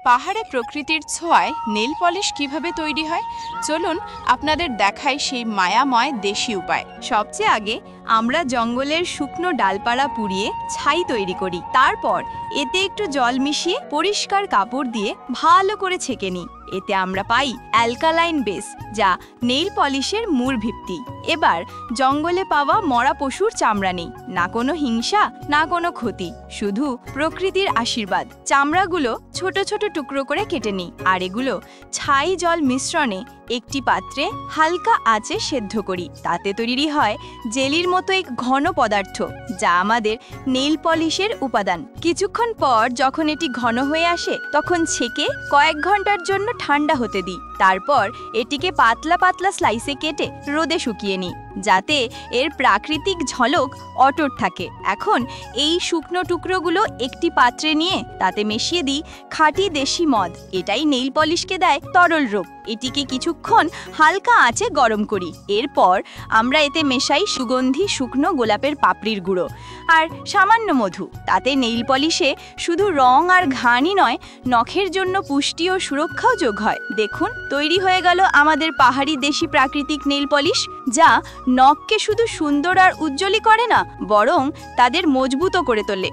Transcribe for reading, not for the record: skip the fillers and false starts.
পাহাড়ে প্রকৃতির ছোঁয়ায় নেল পলিশ কিভাবে তৈরি হয় চলুন আপনাদের দেখাই সেই মায়াময় দেশি উপায়। সবচেয়ে আগে আমরা জঙ্গলের শুকনো ডালপালা পুড়িয়ে ছাই তৈরি করি। তারপর এতে একটু জল মিশিয়ে পরিষ্কার কাপড় দিয়ে ভালো করে ছেঁকে নিই। এতে আমরা পাই অ্যালকালাইন বেস, যা নেইল পলিশের মূল ভিত্তি। এবার জঙ্গলে পাওয়া মরা পশুর চামড়া নেই, না কোনো হিংসা না কোনো ক্ষতি, শুধু প্রকৃতির আশীর্বাদ। চামড়াগুলো ছোট ছোট টুকরো করে কেটে নিই, আর এগুলো ছাই জল মিশ্রণে একটি পাত্রে হালকা আঁচে সেদ্ধ করি। তাতে তৈরি হয় জেলির মতো এক ঘন পদার্থ, যা আমাদের নেইল পলিশের উপাদান। কিছুক্ষণ পর যখন এটি ঘন হয়ে আসে তখন ছেঁকে কয়েক ঘন্টার জন্য ঠান্ডা হতে দিই। তারপর এটিকে পাতলা পাতলা স্লাইসে কেটে রোদে শুকিয়ে নিই, যাতে এর প্রাকৃতিক ঝলক অটুট থাকে। এখন এই শুকনো টুকরোগুলো একটি পাত্রে নিয়ে তাতে মিশিয়ে দিই খাঁটি দেশি মদ। এটাই নেইল পলিশকে দেয় তরল রূপ। এটিকে কিছুক্ষণ হালকা আঁচে গরম করি। এরপর আমরা এতে মেশাই সুগন্ধি শুকনো গোলাপের পাপড়ির গুঁড়ো আর সামান্য মধু। তাতে নেইল পলিশে শুধু রং আর ঘ্রাণই নয়, নখের জন্য পুষ্টি ও সুরক্ষাও যোগ হয়। দেখুন, তৈরি হয়ে গেল আমাদের পাহাড়ি দেশি প্রাকৃতিক নেইল পলিশ, যা নখকে শুধু সুন্দর আর উজ্জ্বলই করে না, বরং তাদের মজবুতও করে তোলে।